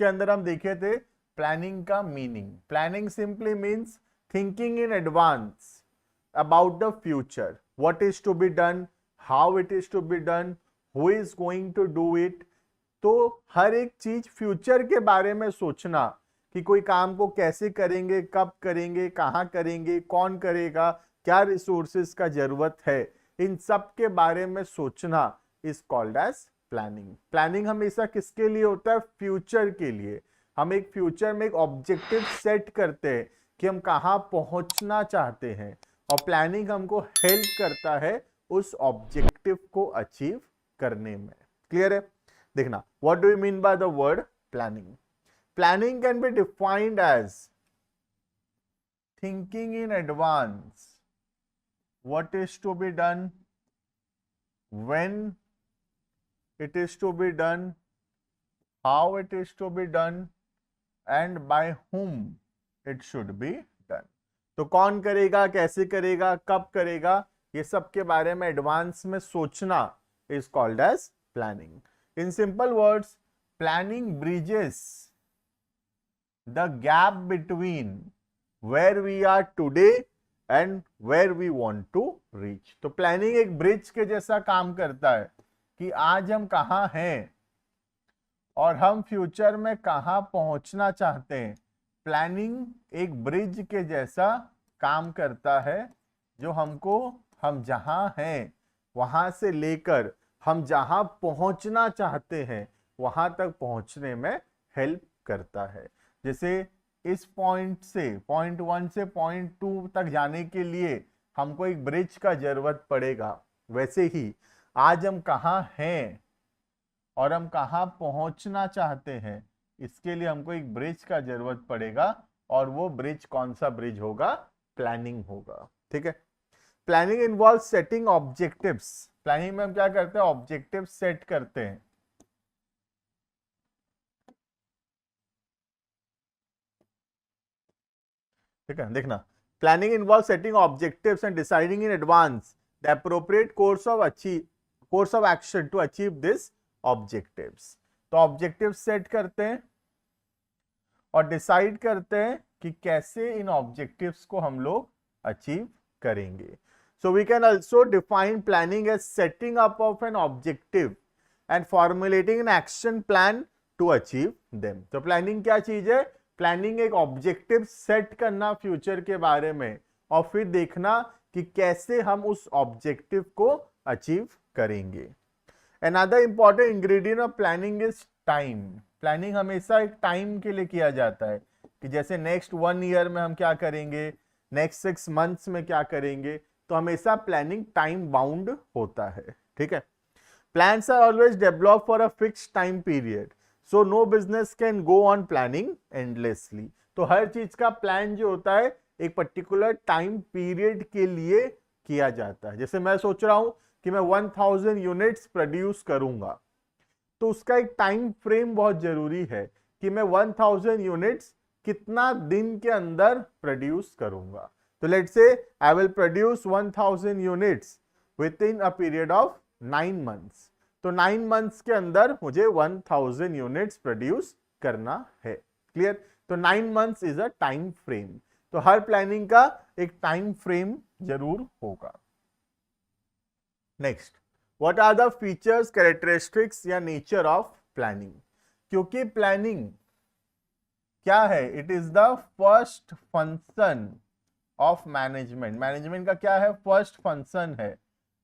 उसके अंदर हम देखे थे प्लानिंग का meaning. Planning simply means thinking in advance about the future, what is to be done, how it is to be done, who is going to do it. तो हर एक चीज future के बारे में सोचना कि कोई काम को कैसे करेंगे, कब करेंगे, कहाँ करेंगे, कौन करेगा, क्या रिसोर्सेज का जरूरत है, इन सब के बारे में सोचना is called as planning. Planning हमेशा किसके लिए होता है? फ्यूचर के लिए. हम एक फ्यूचर में एक ऑब्जेक्टिव सेट करते हैं कि हम कहाँ पहुंचना चाहते हैं, और प्लानिंग हमको हेल्प करता है उस ऑब्जेक्टिव को अचीव करने में. क्लियर है? देखना, what do you mean by the word planning? Planning can be defined as thinking in advance what is to be done, when it is to be done, how it is to be done, and by whom it should be done. तो कौन करेगा, कैसे करेगा, कब करेगा, ये सब के बारे में एडवांस में सोचना is called as planning. In simple words, planning bridges the gap between where we are today and where we want to reach. तो प्लानिंग एक ब्रिज के जैसा काम करता है कि आज हम कहाँ हैं और हम फ्यूचर में कहाँ पहुंचना चाहते हैं. प्लानिंग एक ब्रिज के जैसा काम करता है जो हमको हम जहाँ हैं वहां से लेकर हम जहाँ पहुंचना चाहते हैं वहां तक पहुंचने में हेल्प करता है. जैसे इस पॉइंट से पॉइंट 1 से पॉइंट 2 तक जाने के लिए हमको एक ब्रिज का जरूरत पड़ेगा, वैसे ही आज हम कहाँ हैं और हम कहाँ पहुंचना चाहते हैं इसके लिए हमको एक ब्रिज का जरूरत पड़ेगा, और वो ब्रिज कौन सा ब्रिज होगा? प्लानिंग होगा. ठीक है? Planning involve setting objectives. Planning में हम क्या करते हैं? ऑब्जेक्टिव सेट करते हैं. ठीक है? देखना, planning involve setting objectives and deciding in advance the appropriate course of action to achieve this objectives. तो ऑब्जेक्टिव सेट करते हैं और डिसाइड करते हैं कि कैसे इन ऑब्जेक्टिव्स को हम लोग अचीव करेंगे. So we can also define planning as setting up of an objective and formulating an action plan to achieve them. तो प्लानिंग क्या चीज है? प्लानिंग एक ऑब्जेक्टिव सेट करना फ्यूचर के बारे में और फिर देखना कि कैसे हम उस ऑब्जेक्टिव को अचीव करेंगे. Another important ingredient of planning is time. Planning हमेशा एक टाइम के लिए किया जाता है कि जैसे नेक्स्ट 1 ईयर में हम क्या करेंगे, नेक्स्ट 6 मंथ्स में क्या करेंगे. तो हमेशा प्लानिंग टाइम बाउंड होता है. ठीक है? Plans are always developed for a fixed time period. So no business can go on planning endlessly. तो हर चीज का प्लान जो होता है एक पर्टिकुलर टाइम पीरियड के लिए किया जाता है. जैसे मैं सोच रहा हूं कि मैं 1000 यूनिट्स प्रोड्यूस करूंगा, तो उसका एक टाइम फ्रेम बहुत जरूरी है कि मैं 1000 यूनिट्स कितना दिन के अंदर प्रोड्यूस करूंगा. तो let's say I will produce 1000 units with in a period of 9 months. तो 9 मंथ्स के अंदर मुझे 1000 यूनिट्स प्रोड्यूस करना है. क्लियर? तो 9 months is a time frame. तो हर प्लानिंग का एक टाइम फ्रेम जरूर होगा. Next, what are the features, characteristics या नेचर ऑफ प्लानिंग? क्योंकि प्लानिंग क्या है? It is the first function of management. Management का क्या है? फर्स्ट फंक्शन है.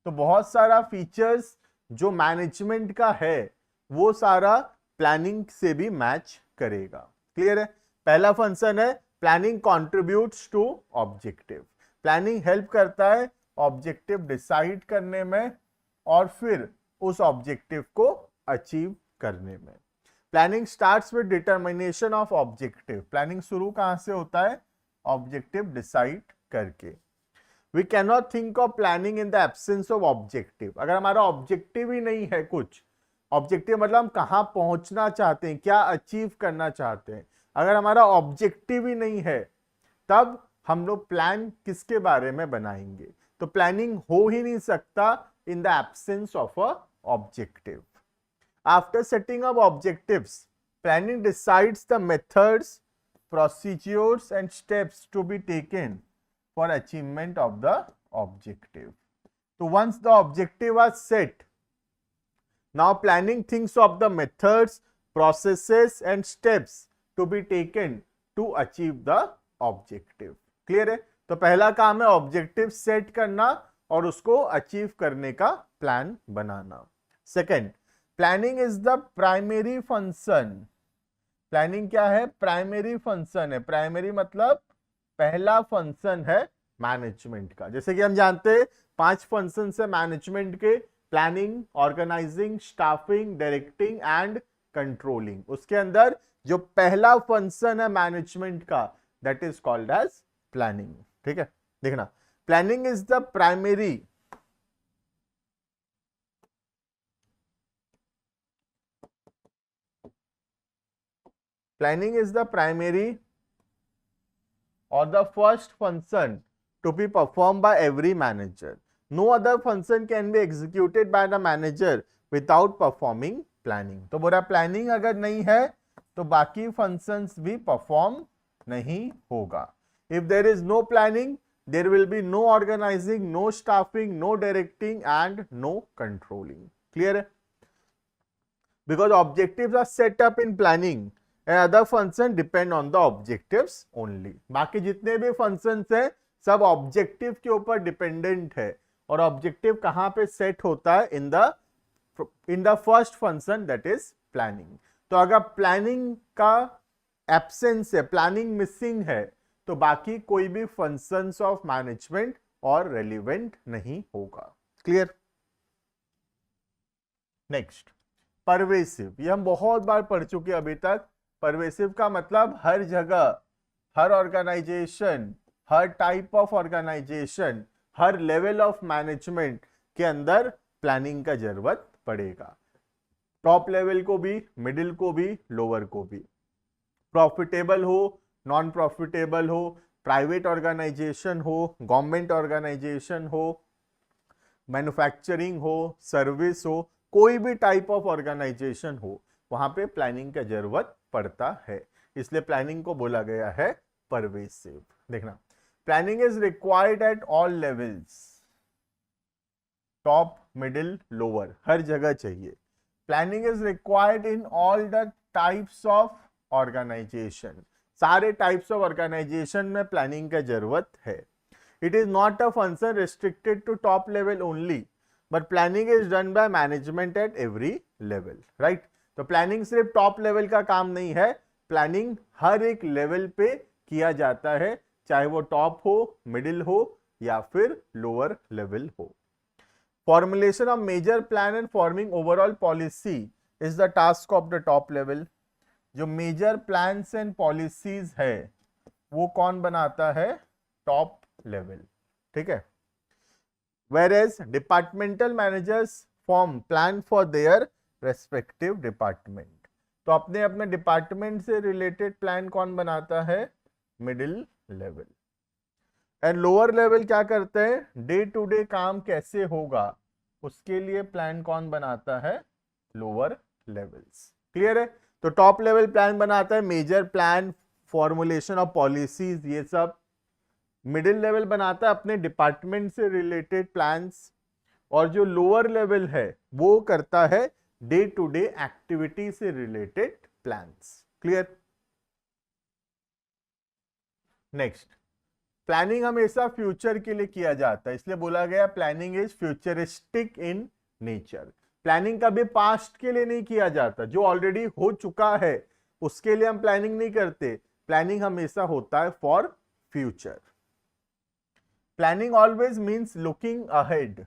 तो बहुत सारा फीचर्स जो मैनेजमेंट का है वो सारा प्लानिंग से भी मैच करेगा. क्लियर है? पहला फंक्शन है planning contributes to objective. Planning help करता है ऑब्जेक्टिव डिसाइड करने में और फिर उस ऑब्जेक्टिव को अचीव करने में. Planning starts with determination of objective. Planning शुरू कहां से होता है? ऑब्जेक्टिव डिसाइड करके. We can not think of planning in the absence of objective. अगर हमारा ऑब्जेक्टिव ही नहीं है, कुछ ऑब्जेक्टिव मतलब हम कहां पहुंचना चाहते हैं, क्या अचीव करना चाहते हैं, अगर हमारा ऑब्जेक्टिव ही नहीं है तब हम लोग प्लान किसके बारे में बनाएंगे? तो प्लानिंग हो ही नहीं सकता इन the absence of a objective. After setting up objectives planning decides the methods, procedures and steps to be taken for achievement of the objective. So once the objective was set, now planning thinks of the methods, processes and steps to be taken to achieve the objective. Clear है? तो पहला काम है objective set करना और उसको achieve करने का plan banana. Second, planning is the primary function. Planning क्या है? प्राइमरी फंक्शन है. प्राइमरी मतलब पहला फंक्शन है मैनेजमेंट का. जैसे कि हम जानते हैं 5 फंक्शन है मैनेजमेंट के: planning, organizing, staffing, directing and controlling. उसके अंदर जो पहला फंक्शन है मैनेजमेंट का, that is called as planning. ठीक है, देखना, planning is the primary Planning is the primary or the first function to be performed by every manager. No other function can be executed by the manager without performing planning. तो बोला planning अगर नहीं है तो बाकी functions भी perform नहीं होगा. If there is no planning, there will be no organizing, no staffing, no directing and no controlling. Clear है? Because objectives are set up in planning. Other function depend on the objectives only. बाकी जितने भी functions हैं सब objective के ऊपर dependent है. और ऑब्जेक्टिव कहां पे सेट होता है? In the first function, that is planning. तो अगर प्लानिंग का एब्सेंस है, प्लानिंग मिसिंग है, तो बाकी कोई भी फंक्शंस ऑफ मैनेजमेंट और रेलिवेंट नहीं होगा. क्लियर? Next, pervasive. ये हम बहुत बार पढ़ चुके अभी तक. परवेसिव का मतलब हर जगह, हर ऑर्गेनाइजेशन, हर टाइप ऑफ ऑर्गेनाइजेशन, हर लेवल ऑफ मैनेजमेंट के अंदर प्लानिंग का जरूरत पड़ेगा. टॉप लेवल को भी, मिडिल को भी, लोअर को भी. प्रॉफिटेबल हो, नॉन प्रॉफिटेबल हो, प्राइवेट ऑर्गेनाइजेशन हो, गवर्नमेंट ऑर्गेनाइजेशन हो, मैन्युफैक्चरिंग हो, सर्विस हो, कोई भी टाइप ऑफ ऑर्गेनाइजेशन हो, वहां पे प्लानिंग का जरूरत पड़ता है. इसलिए प्लानिंग को बोला गया है परवेसिव. देखना, planning is required at all levels. Top, middle, lower, हर जगह चाहिए. Planning is required in all the types of organisation. सारे टाइप्स ऑफ ऑर्गेनाइजेशन में प्लानिंग का जरूरत है. It is not a function restricted to top level only, but planning is done by management at every level. Right? तो planning सिर्फ top level का काम नहीं है, प्लानिंग हर एक लेवल पे किया जाता है, चाहे वो टॉप हो, मिडिल हो या फिर लोअर लेवल हो. Formulation of major plan and forming overall policy is the task of the top level. जो मेजर प्लान्स एंड पॉलिसीज है वो कौन बनाता है? Top level. ठीक है. Whereas departmental managers form plan for their respective department. तो अपने अपने डिपार्टमेंट से रिलेटेड प्लान कौन बनाता है? Middle level. And lower level क्या करते हैं? डे टू डे काम कैसे होगा उसके लिए प्लान कौन बनाता है? Lower levels. क्लियर है? तो टॉप लेवल प्लान बनाता है, major plan, formulation of policies, ये सब. मिडिल लेवल बनाता है अपने डिपार्टमेंट से रिलेटेड प्लान्स, और जो लोअर लेवल है वो करता है डे टू डे एक्टिविटी से related plans. Clear? Next, planning हमेशा फ्यूचर के लिए किया जाता है, इसलिए बोला गया planning is futuristic in nature. Planning कभी पास्ट के लिए नहीं किया जाता. जो ऑलरेडी हो चुका है उसके लिए हम प्लानिंग नहीं करते. प्लानिंग हमेशा होता है for future. Planning always means looking ahead,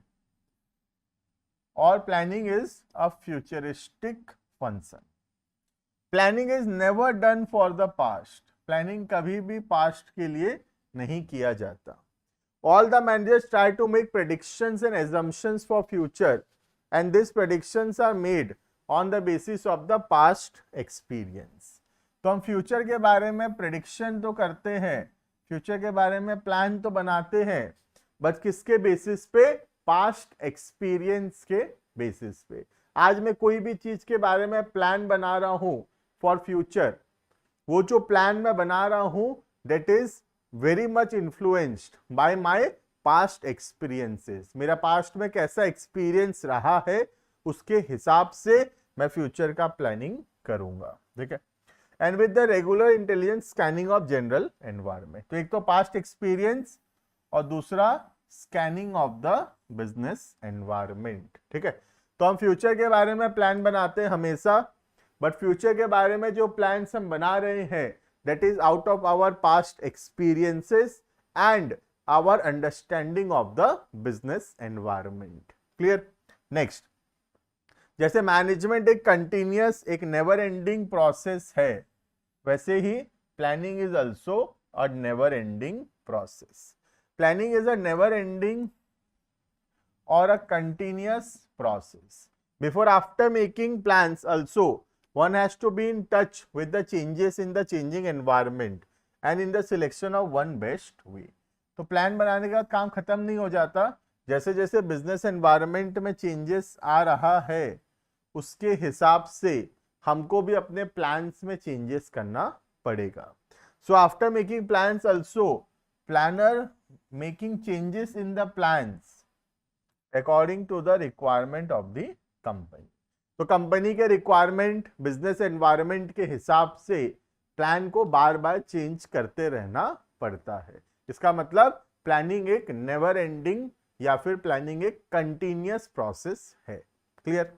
और planning is a futuristic function. Planning is never done for the past. Planning कभी भी पास्ट के लिए नहीं किया जाता. All the managers try to make predictions and assumptions for future, and these predictions are made on the basis of the past experience. तो हम future के बारे में प्रेडिक्शन तो करते हैं, फ्यूचर के बारे में प्लान तो बनाते हैं, बट किसके बेसिस पे? पास्ट एक्सपीरियंस के बेसिस पे. आज मैं कोई भी चीज के बारे में प्लान बना रहा हूं फॉर फ्यूचर, वो जो प्लान मैं बना रहा हूं that is very much influenced by my past experiences, मेरा पास्ट में कैसा एक्सपीरियंस रहा है उसके हिसाब से मैं फ्यूचर का प्लानिंग करूंगा, ठीक है। And with the regular intelligence scanning of general environment, तो एक तो पास्ट एक्सपीरियंस और दूसरा scanning of the business environment, ठीक है। तो हम फ्यूचर के बारे में प्लान बनाते हैं हमेशा, बट फ्यूचर के बारे में जो प्लान्स हम बना रहे हैं that is out of our past experiences and our understanding of the business environment, clear. Next, जैसे मैनेजमेंट एक कंटिन्यूअस एक नेवर एंडिंग प्रोसेस है, वैसे ही planning is also a never ending process. Planning is a never ending or a continuous process. Before after making plans also one has to be in touch with the changes in the changing environment and in the selection of one best way. तो plan बनाने का काम खत्म नहीं हो जाता, जैसे जैसे बिजनेस एनवायरनमेंट में चेंजेस आ रहा है उसके हिसाब से हमको भी अपने प्लान्स में चेंजेस करना पड़ेगा। So after making plans also planner making changes in the plans according to the requirement of the company. तो कंपनी के रिक्वायरमेंट बिजनेस एनवायरनमेंट के हिसाब से प्लान को बार बार चेंज करते रहना पड़ता है। इसका मतलब प्लानिंग एक नेवर एंडिंग या फिर प्लानिंग एक कंटिन्यूअस प्रोसेस है, clear.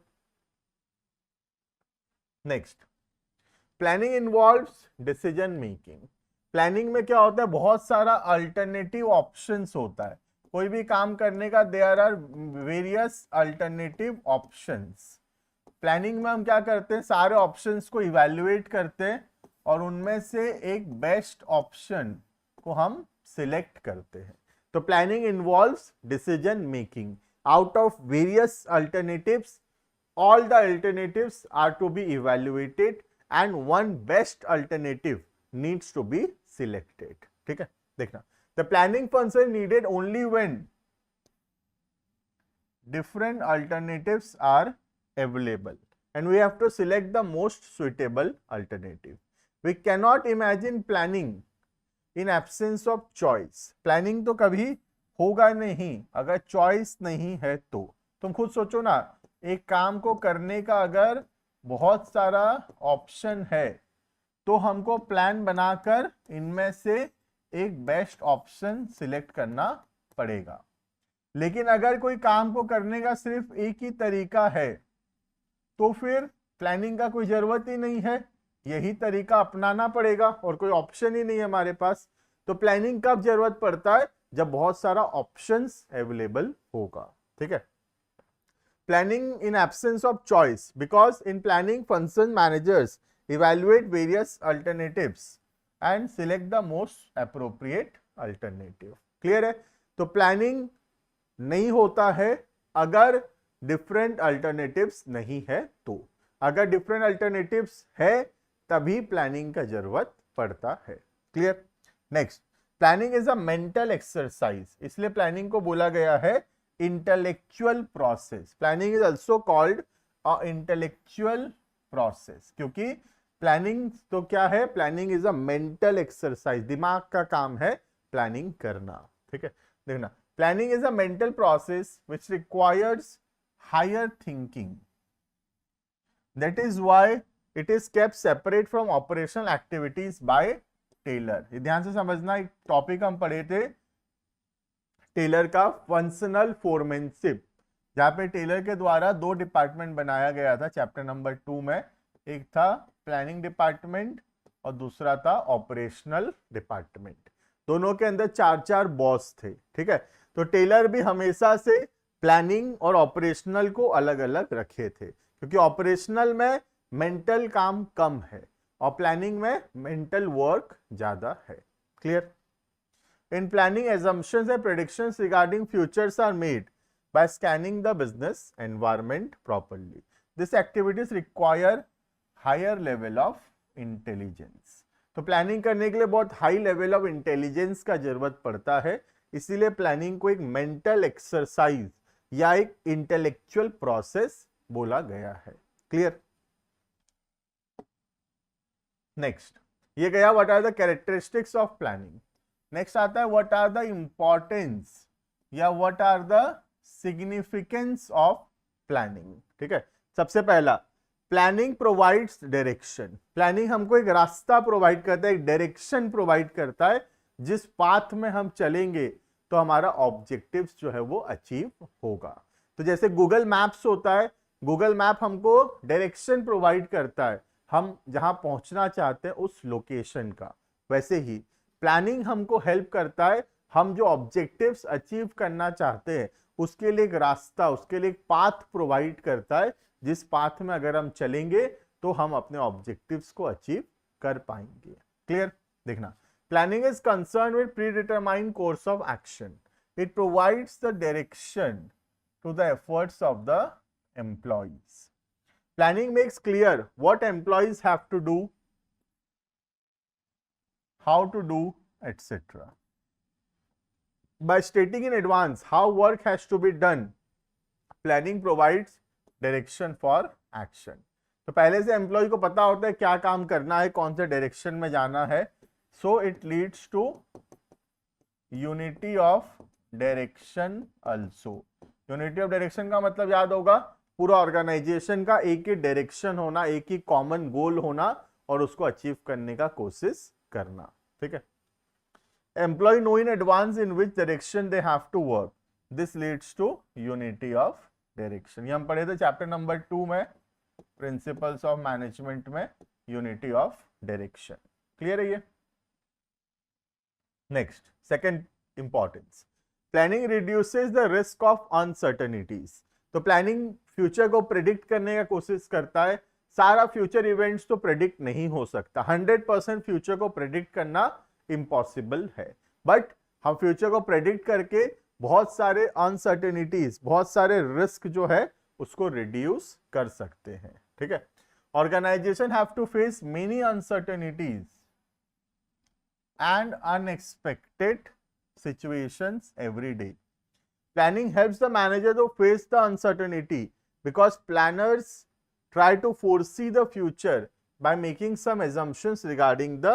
Next, planning involves decision making. Planning में क्या होता है, बहुत सारा अल्टरनेटिव ऑप्शंस होता है, कोई भी काम करने का there are various alternative options. Planning में हम क्या करते हैं, सारे ऑप्शंस को इवैल्यूएट करते हैं और उनमें से एक बेस्ट ऑप्शन को हम सिलेक्ट करते हैं। तो planning involves decision making out of various alternatives, all the alternatives are to be evaluated and one best alternative needs to be selected, ठीक है। देखना, the planning function needed only when different alternatives are available and we have to select the most suitable alternative. We cannot imagine planning in absence of choice. Planning तो कभी होगा नहीं अगर choice नहीं है तो। तुम खुद सोचो ना, एक काम को करने का अगर बहुत सारा ऑप्शन है तो हमको प्लान बनाकर इनमें से एक बेस्ट ऑप्शन सिलेक्ट करना पड़ेगा। लेकिन अगर कोई काम को करने का सिर्फ एक ही तरीका है तो फिर प्लानिंग का कोई जरूरत ही नहीं है, यही तरीका अपनाना पड़ेगा और कोई ऑप्शन ही नहीं है हमारे पास। तो प्लानिंग कब जरूरत पड़ता है, जब बहुत सारा ऑप्शंस अवेलेबल होगा, ठीक है। Planning in absence of choice, because in planning function managers evaluate various alternatives and select the most appropriate alternative, clear है। तो प्लानिंग नहीं होता है अगर डिफरेंट अल्टरनेटिव्स नहीं है तो, अगर डिफरेंट अल्टरनेटिव्स है तभी प्लानिंग का जरूरत पड़ता है, clear. Next, planning is a mental exercise, इसलिए प्लानिंग को बोला गया है intellectual process. Planning is also called a intellectual process, क्योंकि प्लानिंग तो क्या है, planning is a mental exercise, दिमाग का काम है प्लानिंग करना, ठीक है। देखना, planning is a mental process which requires higher thinking, that is why it is kept separate from operational activities by Taylor. ये ध्यान से समझना, एक टॉपिक हम पढ़े थे टेलर का, फंक्शनल फोरमैनशिप, जहां पे टेलर के द्वारा दो डिपार्टमेंट बनाया गया था चैप्टर नंबर 2 में, एक था प्लानिंग डिपार्टमेंट और दूसरा था ऑपरेशनल डिपार्टमेंट। दोनों के अंदर 4-4 बॉस थे, ठीक है। तो टेलर भी हमेशा से प्लानिंग और ऑपरेशनल को अलग अलग रखे थे, क्योंकि ऑपरेशनल में मेंटल काम कम है और प्लानिंग में मेंटल वर्क ज्यादा है, clear. In planning assumptions and predictions regarding futures are made by scanning the business environment properly. These activities require higher level of intelligence. तो प्लानिंग करने के लिए बहुत हाई लेवल ऑफ इंटेलिजेंस का जरूरत पड़ता है, इसीलिए प्लानिंग को एक मेंटल एक्सरसाइज या एक इंटेलेक्चुअल प्रोसेस बोला गया है, क्लियर। नेक्स्ट ये गया what are the characteristics of planning. Next आता है व्हाट आर द इंपॉर्टेंस या what are the significance of planning. ठीक है, सबसे पहला प्लानिंग प्रोवाइड्स डायरेक्शन। प्लानिंग हमको एक रास्ता प्रोवाइड करता है, एक डायरेक्शन प्रोवाइड करता है, जिस पाथ में हम चलेंगे तो हमारा ऑब्जेक्टिव्स जो है वो अचीव होगा। तो जैसे गूगल मैप्स होता है, गूगल मैप हमको डायरेक्शन प्रोवाइड करता है, हम जहां पहुंचना चाहते हैं उस लोकेशन का। वैसे ही प्लानिंग हमको हेल्प करता है, हम जो ऑब्जेक्टिव्स अचीव करना चाहते हैं उसके लिए एक रास्ता, उसके लिए एक पाथ प्रोवाइड करता है, जिस पाथ में अगर हम चलेंगे तो हम अपने ऑब्जेक्टिव्स को अचीव कर पाएंगे। क्लियर? देखना, planning is concern with pre determined course of action. It provides the direction to the efforts of the employees. Planning makes clear what employees have to do, how to do, etc. By stating in advance how work has to be done, planning provides direction for action. तो पहले से employ को पता होता है क्या काम करना है, कौन से डायरेक्शन में जाना है। So it leads to unity of direction also. Unity of direction का मतलब याद होगा, पूरा ऑर्गेनाइजेशन का एक ही डायरेक्शन होना, एक ही कॉमन गोल होना और उसको अचीव करने का कोशिश करना। ठीक है, employ know in advance in which direction they have to work, this leads to unity of direction. ये हम पढ़े थे चैप्टर नंबर 2 में, प्रिंसिपल्स ऑफ मैनेजमेंट में, यूनिटी ऑफ डायरेक्शन। क्लियर है ये? Next, second importance, planning reduces the risk of uncertainties. तो planning future को प्रेडिक्ट करने का कोशिश करता है। सारा फ्यूचर इवेंट्स तो प्रेडिक्ट नहीं हो सकता, 100% फ्यूचर को प्रेडिक्ट करना इम्पॉसिबल है, बट हम फ्यूचर को प्रेडिक्ट करके बहुत सारे अनसर्टेनिटीज, बहुत सारे रिस्क जो है उसको रिड्यूस कर सकते हैं। ठीक है, organisation have to face many uncertainties and unexpected situations every day. Planning helps the manager to face the uncertainty because planners try to foresee the future by making some assumptions regarding the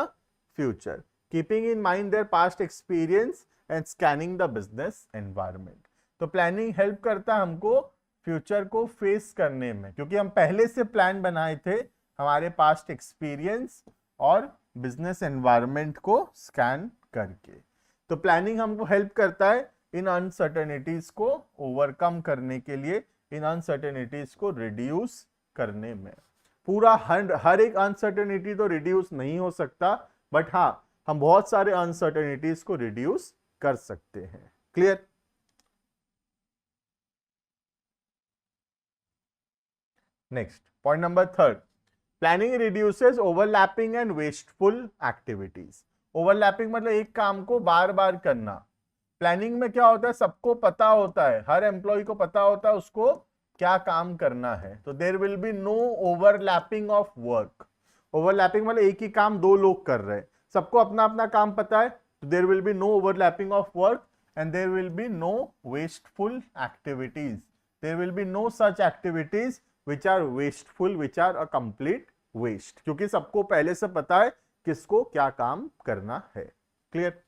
future, keeping in mind their past experience and scanning the business environment. तो planning help करता है हमको future को face करने में, क्योंकि हम पहले से प्लान बनाए थे हमारे पास्ट एक्सपीरियंस और बिजनेस एनवायरनमेंट को स्कैन करके। तो प्लानिंग हमको हेल्प करता है इन अनसर्टेनिटीज को ओवरकम करने के लिए, इन अनसर्टेनिटीज को रिड्यूस करने में। पूरा हर एक अनसर्टेनिटी तो रिड्यूस नहीं हो सकता, बट हाँ, हम बहुत सारे अनसर्टेनिटीज को रिड्यूस कर सकते हैं। Clear? Next, point number 3, planning reduces overlapping and wasteful activities. Overlapping मतलब एक काम को बार बार करना। प्लानिंग में क्या होता है, सबको पता होता है, हर एम्प्लॉय को पता होता है उसको क्या काम करना है, तो there will be no overlapping of work. Overlapping मतलब एक ही काम दो लोग कर रहे हैं, सबको अपना अपना काम पता है, तो there will be no overlapping of work and there will be no wasteful activities. There will be no such activities which are wasteful, which are a complete waste, क्योंकि सबको पहले से पता है किसको क्या काम करना है। Clear?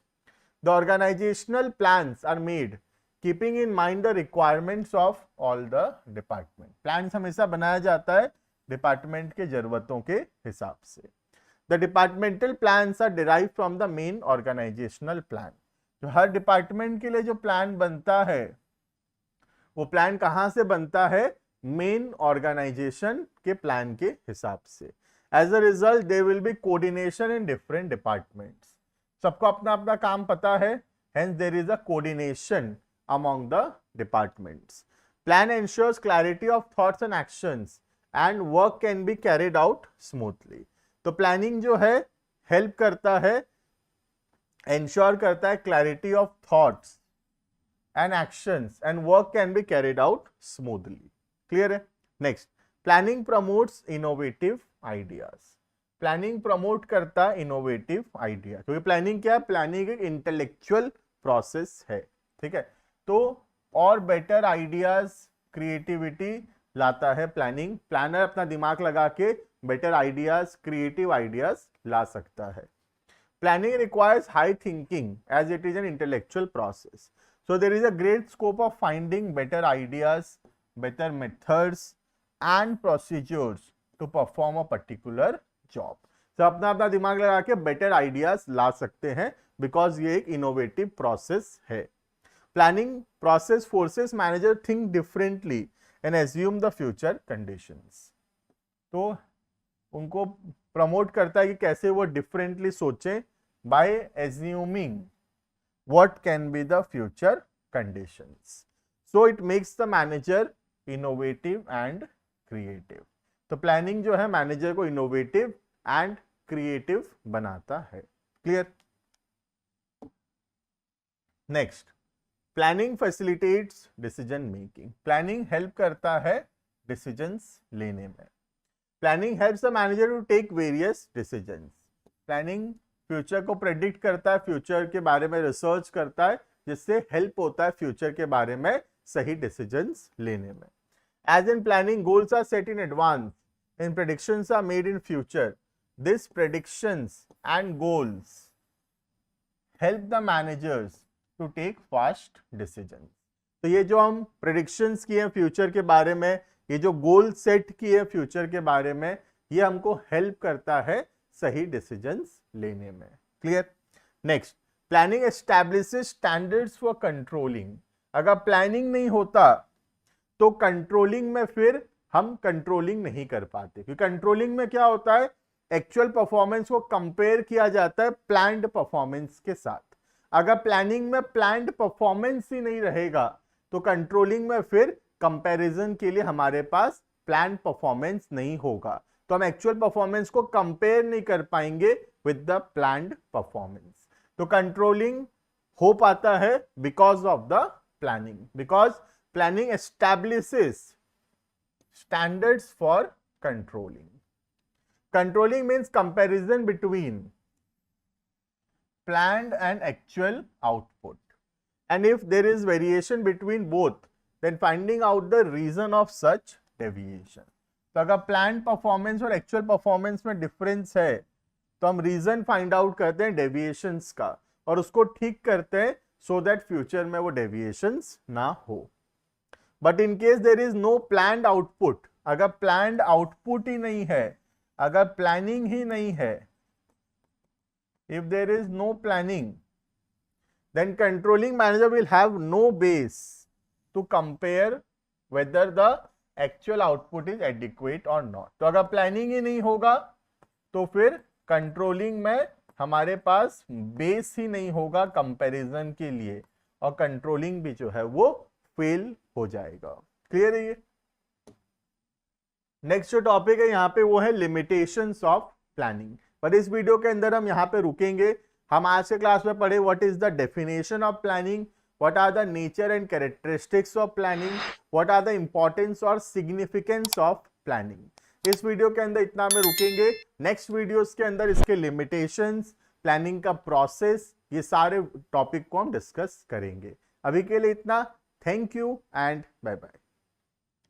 The organizational plans are made keeping in mind the requirements of all the department. Plans हमेशा बनाया जाता है डिपार्टमेंट के जरूरतों के हिसाब से। The departmental plans are derived from the main organizational plan. जो हर डिपार्टमेंट के लिए जो प्लान बनता है, वो प्लान कहाँ से बनता है? मेन ऑर्गेनाइजेशन के प्लान के हिसाब से। As a result, there will be coordination in different departments. सबको अपना अपना काम पता है, hence there is a coordination among the departments. Plan ensures clarity of thoughts and actions and work can be carried out smoothly. तो planning जो है help करता है, एंश्योर करता है clarity of thoughts and actions and work can be carried out smoothly. Clear है? Next, planning promotes innovative ideas. Planning promote करता है इनोवेटिव आइडिया, क्योंकि प्लानिंग क्या है? प्लानिंग एक इंटेलेक्चुअल प्रोसेस है। ठीक है, तो और बेटर आइडियाज, क्रिएटिविटी लाता है प्लानिंग। प्लानर अपना दिमाग लगा के बेटर आइडियाज, क्रिएटिव आइडियाज ला सकता है. Planning requires high thinking as it is an intellectual process. So there is a great scope of finding better ideas, better methods and procedures to perform a particular job. So अपना अपना दिमाग लगा के better ideas ला सकते हैं because ये एक innovative process है. Planning process forces manager think differently and assume the future conditions. तो उनको प्रमोट करता है कि कैसे वो डिफरेंटली सोचें by assuming what can be the future conditions. So it makes the manager innovative and creative. तो प्लानिंग जो है मैनेजर को इनोवेटिव एंड क्रिएटिव बनाता है. Clear. Next, planning facilitates decision making. Planning help करता है डिसीजंस लेने में. Planning helps the manager to take various decisions. Planning future को प्रेडिक्ट करता है, फ्यूचर के बारे में रिसर्च करता है, जिससे हेल्प होता है फ्यूचर के बारे में सही डिसीजंस लेने में. As in planning, goals are set in advance and predictions are made in future. These predictions and goals help the managers to take fast decisions. तो ये जो हम प्रेडिक्शंस किए हैं फ्यूचर के बारे में, ये जो गोल सेट किए फ्यूचर के बारे में, ये हमको हेल्प करता है सही डिसीजंस लेने में. Clear. Next, planning establishes standards for controlling. अगर प्लानिंग नहीं होता तो कंट्रोलिंग में फिर हम कंट्रोलिंग नहीं कर पाते, क्योंकि कंट्रोलिंग में क्या होता है, एक्चुअल परफॉर्मेंस को कंपेयर किया जाता है प्लान्ड परफॉर्मेंस के साथ. अगर प्लानिंग में प्लान्ड परफॉर्मेंस ही नहीं रहेगा तो कंट्रोलिंग में फिर कंपैरिजन के लिए हमारे पास प्लान परफॉर्मेंस नहीं होगा, तो हम एक्चुअल परफॉर्मेंस को कंपेयर नहीं कर पाएंगे विद द प्लान्ड परफॉर्मेंस. तो कंट्रोलिंग हो पाता है because of the planning, because planning establishes standards for controlling. Controlling means comparison between planned and actual output, and if there is variation between both, then finding out the reason of such deviation. तो अगर planned performance और actual performance में difference है तो हम reason find out करते हैं deviations का और उसको ठीक करते हैं so that future में वो deviations ना हो. But in case there is no planned output, अगर planned output ही नहीं है, अगर planning ही नहीं है, if there is no planning, then controlling manager will have no base to compare whether the actual output is adequate or not. तो अगर planning ही नहीं होगा तो फिर कंट्रोलिंग में हमारे पास बेस ही नहीं होगा कंपैरिजन के लिए और कंट्रोलिंग भी जो है वो फेल हो जाएगा. क्लियर है ये. नेक्स्ट जो टॉपिक है यहाँ पे वो है लिमिटेशंस ऑफ प्लानिंग. पर इस वीडियो के अंदर हम यहाँ पे रुकेंगे. हम आज के क्लास में पढ़े what is the definition of planning, what are the nature and characteristics of planning, what are the importance और सिग्निफिकेंस ऑफ प्लानिंग. इस वीडियो के अंदर इतना में रुकेंगे. नेक्स्ट वीडियोस के अंदर इसके लिमिटेशंस, प्लानिंग का प्रोसेस, ये सारे टॉपिक को हम डिस्कस करेंगे. अभी के लिए इतना. Thank you and bye bye.